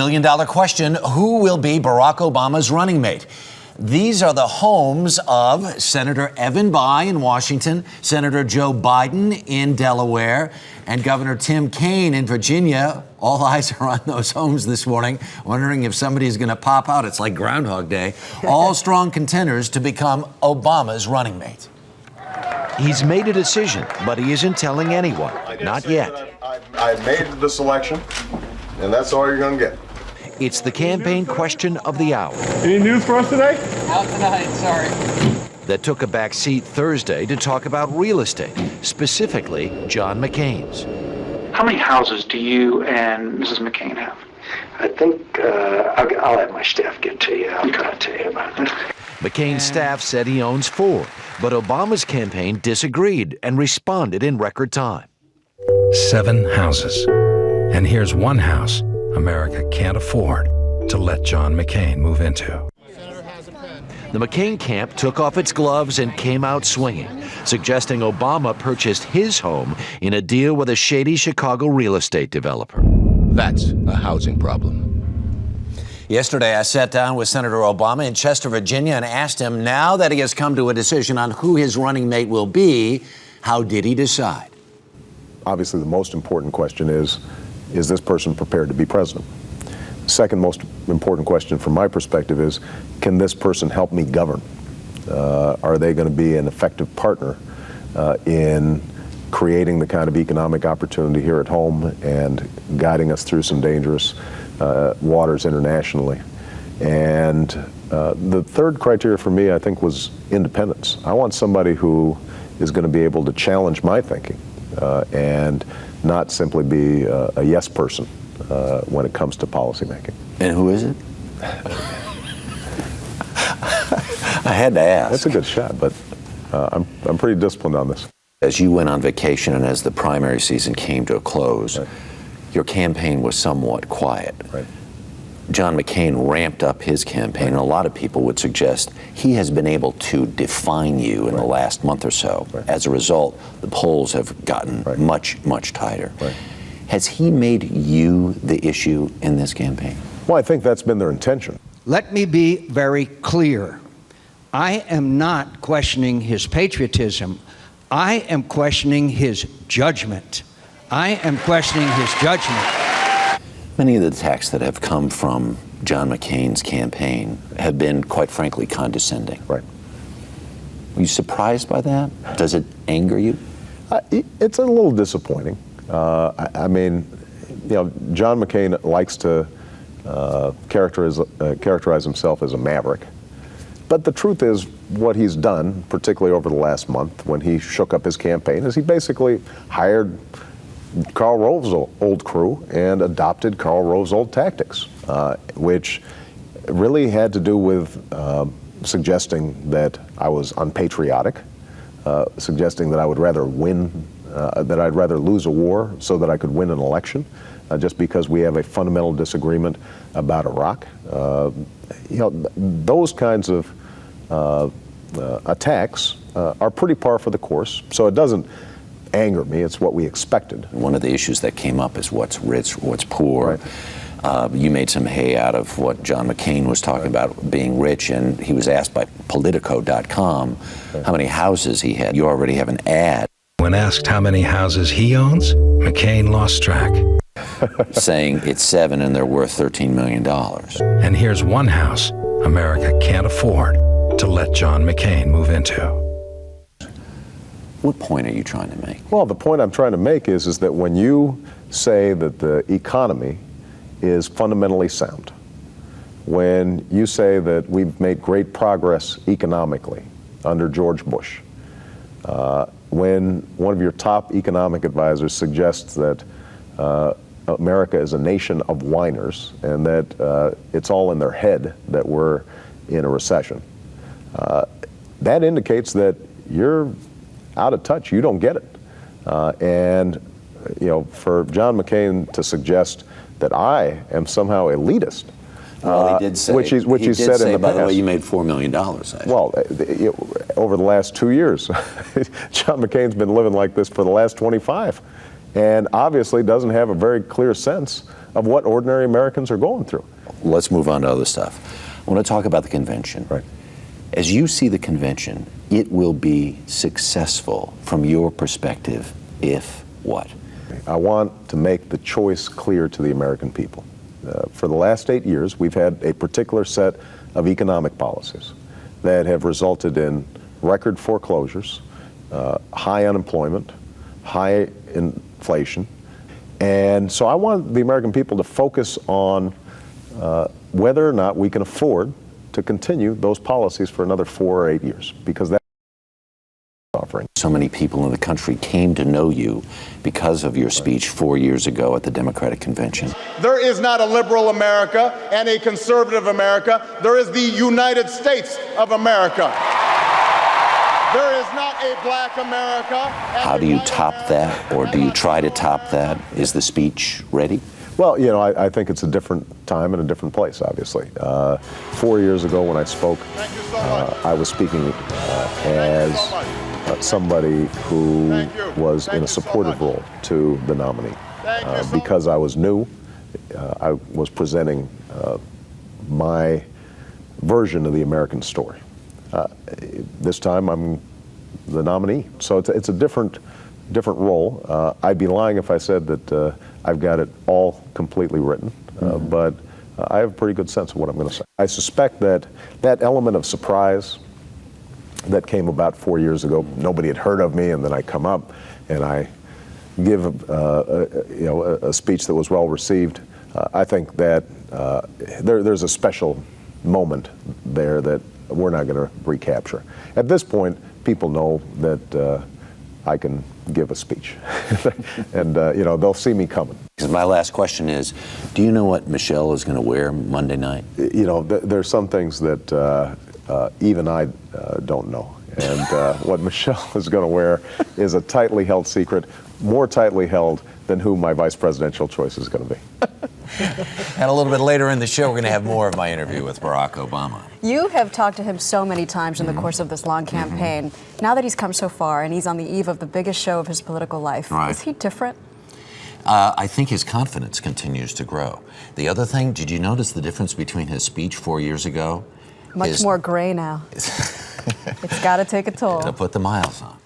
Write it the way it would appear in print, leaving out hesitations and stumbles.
million question: who will be Barack Obama's running mate? These are the homes of Senator Evan Bayh in Washington, Senator Joe Biden in Delaware, and Governor Tim Kaine in Virginia. All eyes are on those homes this morning, wondering if somebody's going to pop out. It's like Groundhog Day. All strong contenders to become Obama's running mate. He's made a decision, but he isn't telling anyone. Not yet. I made the selection, and that's all you're going to get. It's the campaign question of the hour. Any news for us today? Not tonight, sorry. That took a back seat Thursday to talk about real estate, specifically John McCain's. How many houses do you and Mrs. McCain have? I think I'll have my staff get to you. I'll try to tell you about it. McCain's staff said he owns 4, but Obama's campaign disagreed and responded in record time. 7 houses. And here's one house America can't afford to let John McCain move into. The McCain camp took off its gloves and came out swinging, suggesting Obama purchased his home in a deal with a shady Chicago real estate developer. That's a housing problem. Yesterday, I sat down with Senator Obama in Chester, Virginia, and asked him, now that he has come to a decision on who his running mate will be, how did he decide? Obviously, the most important question is this person prepared to be president? Second most important question from my perspective is, can this person help me govern? Are they going to be an effective partner in creating the kind of economic opportunity here at home and guiding us through some dangerous waters internationally? And the third criteria for me, I think, was independence. I want somebody who is going to be able to challenge my thinking and not simply be a yes person when it comes to policymaking. And who is it? I had to ask. That's a good shot, but I'm pretty disciplined on this. As you went on vacation and as the primary season came to a close, right, your campaign was somewhat quiet. Right. John McCain ramped up his campaign, and a lot of people would suggest he has been able to define you in the last month or so. Right. As a result, the polls have gotten much, much tighter. Right. Has he made you the issue in this campaign? Well, I think that's been their intention. Let me be very clear. I am not questioning his patriotism. I am questioning his judgment. I am questioning his judgment. Many of the attacks that have come from John McCain's campaign have been, quite frankly, condescending. Right. Are you surprised by that? Does it anger you? It's a little disappointing. I mean, you know, John McCain likes to characterize himself as a maverick. But the truth is, what he's done, particularly over the last month when he shook up his campaign, is he basically hired Karl Rove's old crew and adopted Karl Rove's old tactics, which really had to do with suggesting that I was unpatriotic, suggesting that I would rather win, that I'd rather lose a war so that I could win an election, just because we have a fundamental disagreement about Iraq. You know, those kinds of attacks are pretty par for the course, so it doesn't anger me. It's what we expected. One of the issues that came up is what's rich, what's poor. Right. You made some hay out of what John McCain was talking about being rich, and he was asked by Politico.com how many houses he had. You already have an ad. When asked how many houses he owns, McCain lost track. Saying it's 7 and they're worth $13 million. And here's one house America can't afford to let John McCain move into. What point are you trying to make? Well, the point I'm trying to make is that when you say that the economy is fundamentally sound, when you say that we've made great progress economically under George Bush, when one of your top economic advisors suggests that America is a nation of whiners and that it's all in their head that we're in a recession, that indicates that you're out of touch. You don't get it. And you know, for John McCain to suggest that I am somehow elitist, well, he did say, which he did said say, in the by past. the way, you made $4 million. Well, over the last 2 years, John McCain's been living like this for the last 25, and obviously doesn't have a very clear sense of what ordinary Americans are going through. Let's move on to other stuff. I want to talk about the convention. Right. As you see the convention, it will be successful from your perspective if what? I want to make the choice clear to the American people. For the last 8 years, we've had a particular set of economic policies that have resulted in record foreclosures, high unemployment, high inflation. And so I want the American people to focus on whether or not we can afford to continue those policies for another 4 or 8 years, because that's offering. So many people in the country came to know you because of your speech 4 years ago at the Democratic Convention. There is not a liberal America and a conservative America. There is the United States of America. There is not a black America. How do you top that, or do you try to top that? Is the speech ready? Well, you know, I think it's a different time and a different place, obviously. 4 years ago when I spoke, I was speaking as somebody who was in a supportive role to the nominee. Because I was new, I was presenting my version of the American story. This time I'm the nominee, so it's a different role. I'd be lying if I said that I've got it all completely written, but I have a pretty good sense of what I'm going to say. I suspect that that element of surprise that came about 4 years ago, nobody had heard of me, and then I come up and I give a speech that was well received. I think that there's a special moment there that we're not going to recapture. At this point, people know that I can give a speech, and they'll see me coming. My last question is, do you know what Michelle is going to wear Monday night? You know, there's some things that even I don't know, and what Michelle is going to wear is a tightly held secret, more tightly held than who my vice presidential choice is going to be. And a little bit later in the show, we're going to have more of my interview with Barack Obama. You have talked to him so many times in the course of this long campaign. Now that he's come so far and he's on the eve of the biggest show of his political life, Right. is he different? I think his confidence continues to grow. The other thing, did you notice the difference between his speech 4 years ago? Much more gray now. It's got to take a toll. It'll put the miles on.